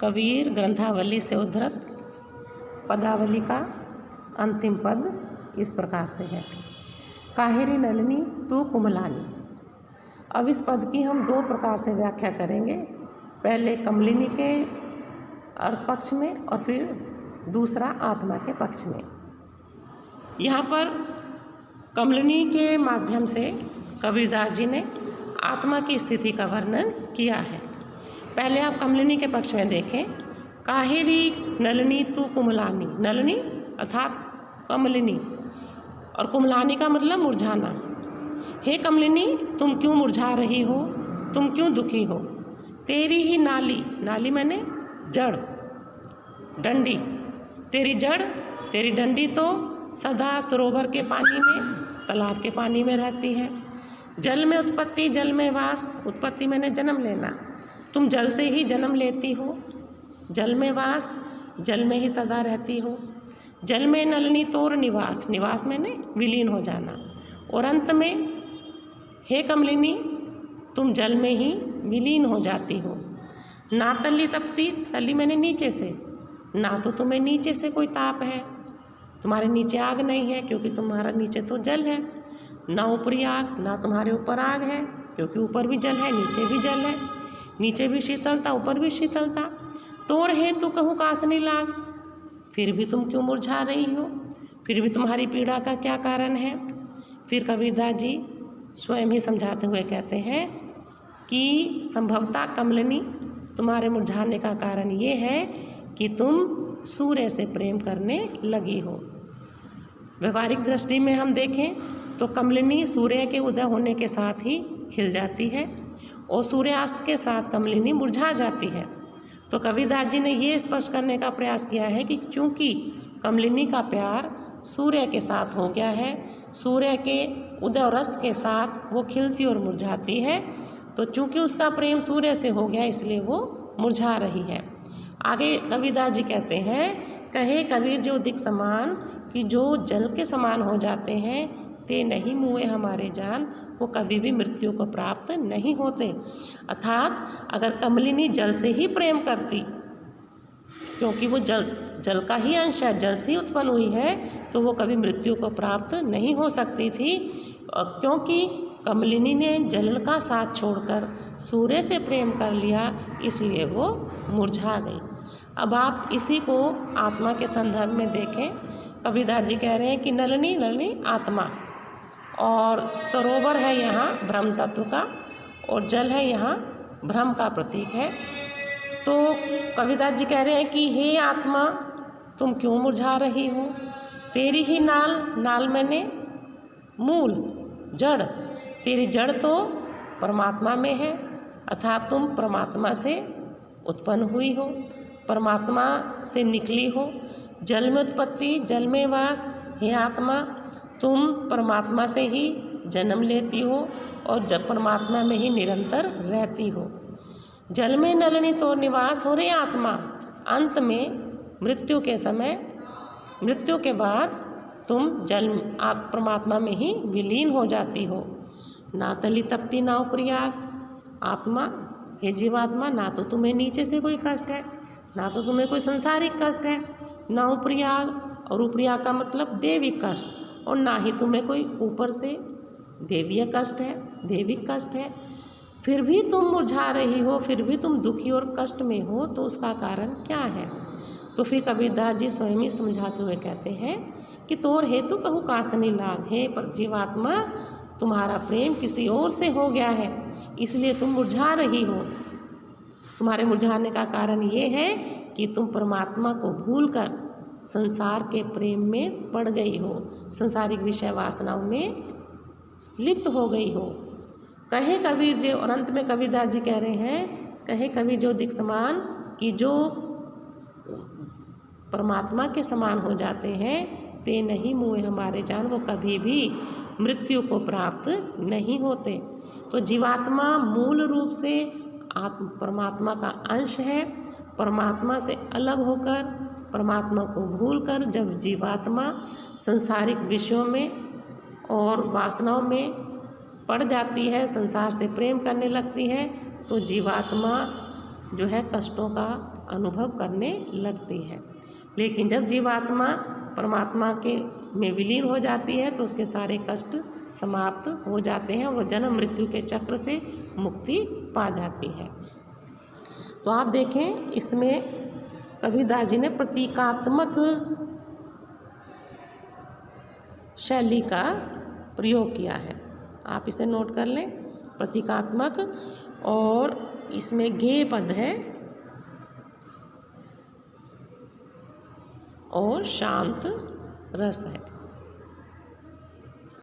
कबीर ग्रंथावली से उद्धृत पदावली का अंतिम पद इस प्रकार से है। काहेरी नलिनी तू कुमलानी। अब इस पद की हम दो प्रकार से व्याख्या करेंगे, पहले कमलिनी के अर्थ पक्ष में और फिर दूसरा आत्मा के पक्ष में। यहाँ पर कमलिनी के माध्यम से कबीरदास जी ने आत्मा की स्थिति का वर्णन किया है। पहले आप कमलिनी के पक्ष में देखें। काहेरी नलिनी तू कुमलानी। नलिनी अर्थात कमलिनी और कुमलानी का मतलब मुरझाना। हे कमलिनी, तुम क्यों मुरझा रही हो, तुम क्यों दुखी हो। तेरी ही नाली, नाली मैंने जड़, डंडी, तेरी जड़, तेरी डंडी तो सदा सरोवर के पानी में, तालाब के पानी में रहती है। जल में उत्पत्ति, जल में वास। उत्पत्ति मैंने जन्म लेना, तुम जल से ही जन्म लेती हो। जल में वास, जल में ही सदा रहती हो। जल में नलिनी तोर निवास, निवास मैंने विलीन हो जाना। और अंत में हे कमलिनी, तुम जल में ही विलीन हो जाती हो। ना तली तपती, तली मैंने नीचे से, ना तो तुम्हें नीचे से कोई ताप है, तुम्हारे नीचे आग नहीं है क्योंकि तुम्हारा नीचे तो जल है। ना ऊपरी आग, ना तुम्हारे ऊपर आग है क्योंकि ऊपर भी जल है नीचे भी जल है। नीचे भी शीतलता ऊपर भी शीतलता। तोर है तू कहूँ कासनी लाग, फिर भी तुम क्यों मुरझा रही हो, फिर भी तुम्हारी पीड़ा का क्या कारण है। फिर कबीरदास जी स्वयं ही समझाते हुए कहते हैं कि संभवतः कमलिनी, तुम्हारे मुरझाने का कारण ये है कि तुम सूर्य से प्रेम करने लगी हो। व्यवहारिक दृष्टि में हम देखें तो कमलिनी सूर्य के उदय होने के साथ ही खिल जाती है और सूर्यास्त के साथ कमलिनी मुरझा जाती है। तो कबीरदास जी ने ये स्पष्ट करने का प्रयास किया है कि क्योंकि कमलिनी का प्यार सूर्य के साथ हो गया है, सूर्य के उदय और अस्त के साथ वो खिलती और मुरझाती है, तो चूँकि उसका प्रेम सूर्य से हो गया इसलिए वो मुरझा रही है। आगे कबीरदास जी कहते हैं, कहे कबीर जो दिक समान, कि जो जल के समान हो जाते हैं, ते नहीं मुए हमारे जान, वो कभी भी मृत्यु को प्राप्त नहीं होते। अर्थात अगर कमलिनी जल से ही प्रेम करती, क्योंकि वो जल का ही अंश है, जल से ही उत्पन्न हुई है, तो वो कभी मृत्यु को प्राप्त नहीं हो सकती थी। क्योंकि कमलिनी ने जल का साथ छोड़कर सूर्य से प्रेम कर लिया, इसलिए वो मुरझा गई। अब आप इसी को आत्मा के संदर्भ में देखें। कबीरदास जी कह रहे हैं कि नलिनी, नलिनी आत्मा, और सरोवर है यहाँ ब्रह्म तत्व का, और जल है यहाँ ब्रह्म का प्रतीक है। तो कबीरदास जी कह रहे हैं कि हे आत्मा, तुम क्यों मुरझा रही हो। तेरी ही नाल, नाल मैंने मूल, जड़, तेरी जड़ तो परमात्मा में है, अर्थात तुम परमात्मा से उत्पन्न हुई हो, परमात्मा से निकली हो। जल में उत्पत्ति, जल में वास। हे आत्मा, तुम परमात्मा से ही जन्म लेती हो और जब परमात्मा में ही निरंतर रहती हो। जल में नलिनी तो निवास हो रही आत्मा, अंत में मृत्यु के समय, मृत्यु के बाद तुम जल परमात्मा में ही विलीन हो जाती हो। ना तली तपती ना ऊपरी आग। आत्मा, हे जीवात्मा, ना तो तुम्हें नीचे से कोई कष्ट है, ना तो तुम्हें कोई संसारिक कष्ट है, ना ऊपरी आग, और ऊपरी आग का मतलब देविक कष्ट, और ना ही तुम्हें कोई ऊपर से देवीय कष्ट है, देविक कष्ट है। फिर भी तुम मुरझा रही हो, फिर भी तुम दुखी और कष्ट में हो, तो उसका कारण क्या है। तो फिर कबीरदास जी स्वयं ही समझाते हुए कहते हैं कि तोर हेतु कहूँ कासनी लाग। हे पर जीवात्मा, तुम्हारा प्रेम किसी और से हो गया है, इसलिए तुम मुरझा रही हो। तुम्हारे मुरझाने का कारण ये है कि तुम परमात्मा को भूलकर संसार के प्रेम में पड़ गई हो, संसारिक विषय वासनाओं में लिप्त हो गई हो। कहे कबीर जी, और अंत में कबीरदास जी कह रहे हैं, कहे कबीर जो दिक समान, कि जो परमात्मा के समान हो जाते हैं, ते नहीं मुए हमारे जान, वो कभी भी मृत्यु को प्राप्त नहीं होते। तो जीवात्मा मूल रूप से परमात्मा का अंश है। परमात्मा से अलग होकर, परमात्मा को भूलकर जब जीवात्मा संसारिक विषयों में और वासनाओं में पड़ जाती है, संसार से प्रेम करने लगती है, तो जीवात्मा जो है कष्टों का अनुभव करने लगती है। लेकिन जब जीवात्मा परमात्मा के में विलीन हो जाती है तो उसके सारे कष्ट समाप्त हो जाते हैं, वो जन्म मृत्यु के चक्र से मुक्ति पा जाती है। तो आप देखें, इसमें कबीरदास जी ने प्रतीकात्मक शैली का प्रयोग किया है। आप इसे नोट कर लें, प्रतीकात्मक, और इसमें गेय पद है और शांत रस है।